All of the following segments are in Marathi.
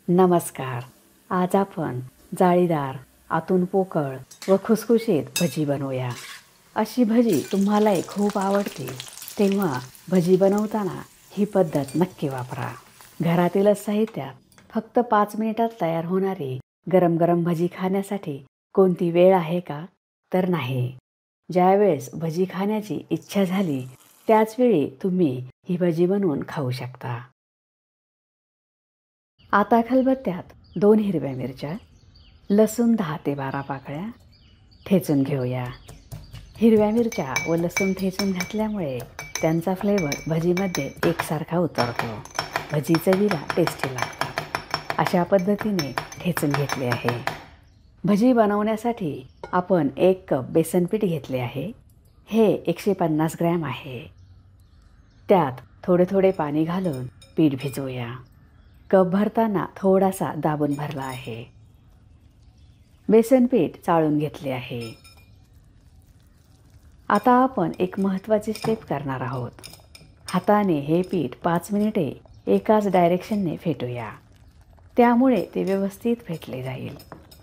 नमस्कार. आज आपण जाळीदार, आतून पोकळ व खुसखुशीत भजी बनवूया. अशी भजी तुम्हालाही खूप आवडते, तेव्हा भजी बनवताना ही पद्धत नक्की वापरा. घरातीलच साहित्यात फक्त 5 मिनिटात तयार होणारी गरम गरम भजी खाण्यासाठी कोणती वेळ आहे का? तर नाही. ज्यावेळेस भजी खाण्याची इच्छा झाली त्याच वेळी तुम्ही ही भजी बनवून खाऊ शकता. आता खलबत्त्यात 2 हिरव्या मिरच्या, लसूण 10 ते 12 पाकळ्या ठेचून घेऊया. हिरव्या मिरच्या व लसूण ठेचून घातल्यामुळे त्यांचा फ्लेवर भजीमध्ये एकसारखा उतरतो. भजी चवीला टेस्टी लागतात. अशा पद्धतीने ठेचून घेतले आहे. भजी बनवण्यासाठी आपण 1 कप बेसन पीठ घेतले आहे. हे 150 ग्रॅम आहे. त्यात थोडे थोडे पाणी घालून पीठ भिजवूया. कप भरताना थोडासा दाबून भरला आहे. बेसन पीठ चाळून घेतले आहे. आता आपण एक महत्त्वाची स्टेप करणार आहोत. हाताने हे पीठ 5 मिनिटे एकाच डायरेक्शनने फेटूया. त्यामुळे ते व्यवस्थित फेटले जाईल.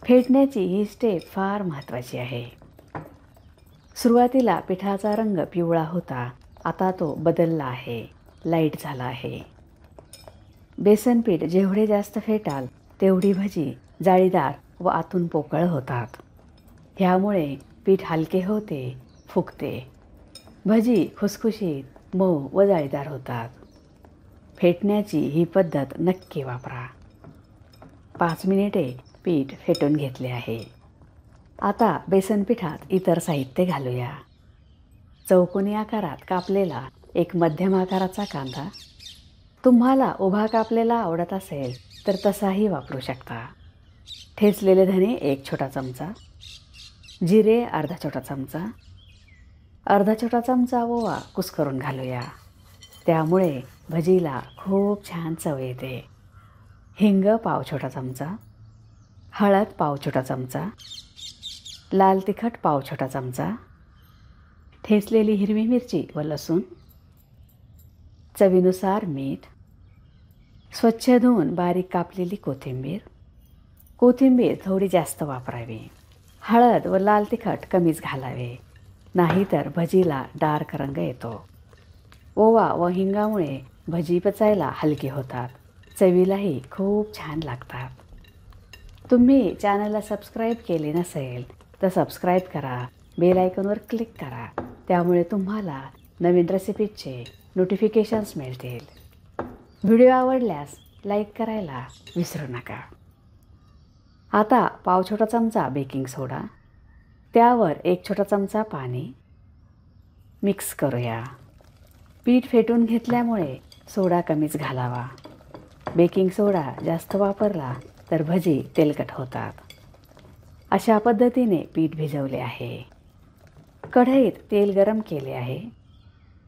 फेटण्याची ही स्टेप फार महत्त्वाची आहे. सुरुवातीला पिठाचा रंग पिवळा होता, आता तो बदलला आहे, लाईट झाला आहे. बेसन पीठ जेवढे जास्त फेटाल तेवढी भजी जाळीदार व आतून पोकळ होतात. ह्यामुळे पीठ हलके होते, फुगते. भजी खुसखुशीत, मऊ व जाळीदार होतात. फेटण्याची ही पद्धत नक्की वापरा. 5 मिनिटे पीठ फेटून घेतले आहे. आता बेसन पिठात इतर साहित्य घालूया. चौकोनी आकारात कापलेला एक मध्यम आकाराचा कांदा. तुम्हाला उभा कापलेला आवडत असेल तर तसाही वापरू शकता. ठेचलेले धने 1 छोटा चमचा, जिरे अर्धा छोटा चमचा, अर्धा छोटा चमचा ओवा कुस्करून घालूया. त्यामुळे भजीला खूप छान चव येते. हिंग पाव छोटा चमचा, हळद पाव छोटा चमचा, लाल तिखट पाव छोटा चमचा, ठेचलेली हिरवी मिरची व लसूण, चवीनुसार मीठ, स्वच्छ धुवून बारीक कापलेली कोथिंबीर. कोथिंबीर थोडी जास्त वापरावी. हळद व लाल तिखट कमीच घालावे, नाहीतर भजीला डार्क रंग येतो. ओवा व हिंगामुळे भजी पचायला हलकी होतात, चवीलाही खूप छान लागतात. तुम्ही चॅनलला सबस्क्राईब केले नसेल तर सबस्क्राईब करा, बेल आयकॉनवर क्लिक करा. त्यामुळे तुम्हाला नवीन रेसिपीचे नोटिफिकेशन्स मिळतील. व्हिडिओ आवडल्यास लाईक करायला विसरू नका. आता पाव छोटा चमचा बेकिंग सोडा, त्यावर 1 छोटा चमचा पाणी मिक्स करूया. पीठ फेटून घेतल्यामुळे सोडा कमीच घालावा. बेकिंग सोडा जास्त वापरला तर भजी तेलकट होतात. अशा पद्धतीने पीठ भिजवले आहे. कढईत तेल गरम केले आहे.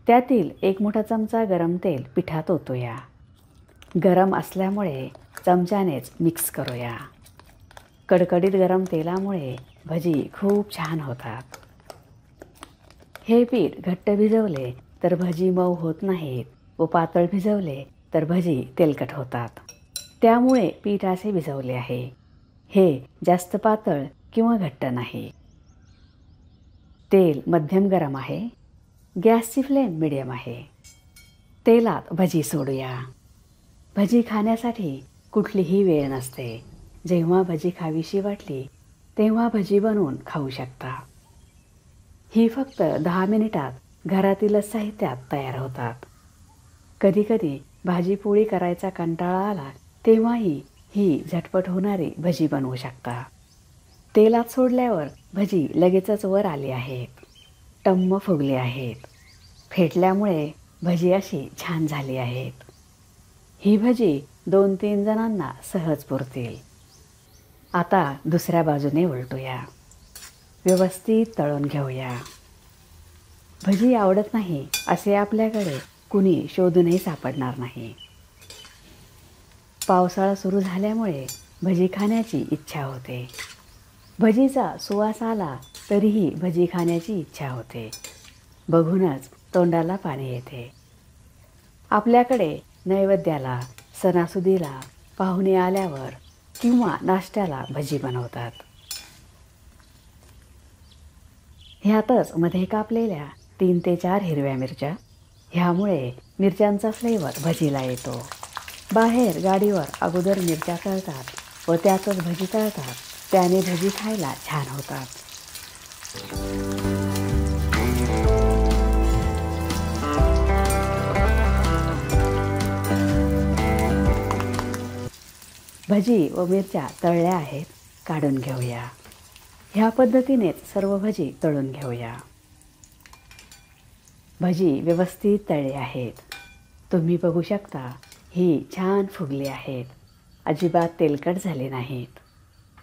त्यातील 1 मोठा चमचा गरम तेल पिठात ओतूया. गरम असल्यामुळे चमच्यानेच मिक्स करूया. कडकडीत गरम तेलामुळे भजी खूप छान होतात. हे पीठ घट्ट भिजवले तर भजी मऊ होत नाहीत व पातळ भिजवले तर भजी तेलकट होतात. त्यामुळे पीठ असे भिजवले आहे. हे जास्त पातळ किंवा घट्ट नाही. तेल मध्यम गरम आहे. गॅसची फ्लेम मिडियम आहे. तेलात भजी सोडूया. भजी खाण्यासाठी कुठलीही वेळ नसते. जेव्हा भजी खावीशी वाटली तेव्हा भजी बनवून खाऊ शकता. ही फक्त 10 मिनिटात घरातीलच साहित्यात तयार होतात. कधीकधी भाजी पोळी करायचा कंटाळा आला तेव्हाही ही झटपट होणारी भजी बनवू शकता. तेलात सोडल्यावर भजी लगेचच वर आली आहेत. टम्म फुगली आहेत. फेटल्यामुळे भजी अशी छान झाली आहेत. ही भजी 2-3 जणांना सहज पुरतील. आता दुसऱ्या बाजूने उलटूया. व्यवस्थित तळून घेऊया. भजी आवडत नाही असे आपल्याकडे कुणी शोधूनही सापडणार नाही. पावसाळा सुरू झाल्यामुळे भजी खाण्याची इच्छा होते. भजीचा सुवास आला तरीही भजी खाण्याची इच्छा होते. बघूनच तोंडाला पाणी येते. आपल्याकडे नैवेद्याला, सणासुदीला पाहुणे आल्यावर किंवा नाश्त्याला भजी बनवतात. ह्यातच मध्ये कापलेल्या 3 ते 4 हिरव्या मिरच्या. ह्यामुळे मिरच्यांचा फ्लेवर भजीला येतो. बाहेर गाडीवर अगोदर मिरच्या तळतात व त्यातच भजी तळतात. त्याने भजी खायला छान होतात. भजी व मिरच्या तळल्या आहेत, काढून घेऊया. ह्या पद्धतीनेच सर्व भजी तळून घेऊया. भजी व्यवस्थित तळली आहेत. तुम्ही बघू शकता, ही छान फुगली आहेत. अजिबात तेलकट झाले नाहीत.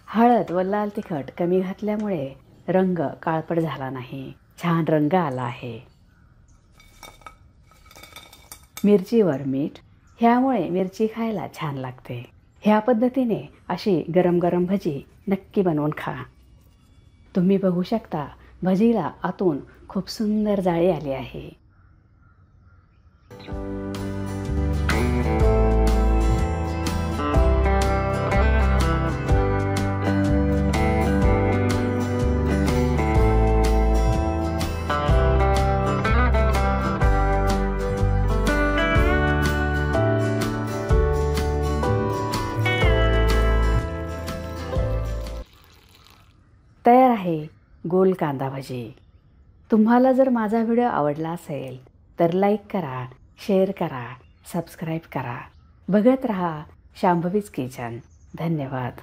हळद व लाल तिखट कमी घातल्यामुळे रंग काळपट झाला नाही, छान रंग आला आहे. मिरचीवर मीठ. ह्यामुळे मिरची खायला छान लागते. ह्या पद्धतीने अशी गरम गरम भजी नक्की बनवून खा. तुम्ही बघू शकता, भजीला आतून खूप सुंदर जाळी आली आहे. तयार आहे गोल कांदा भजी. तुम्हाला जर माझा व्हिडिओ आवडला असेल तर लाईक करा, शेअर करा, सबस्क्राईब करा. बघत रहा शांभवीज किचन. धन्यवाद.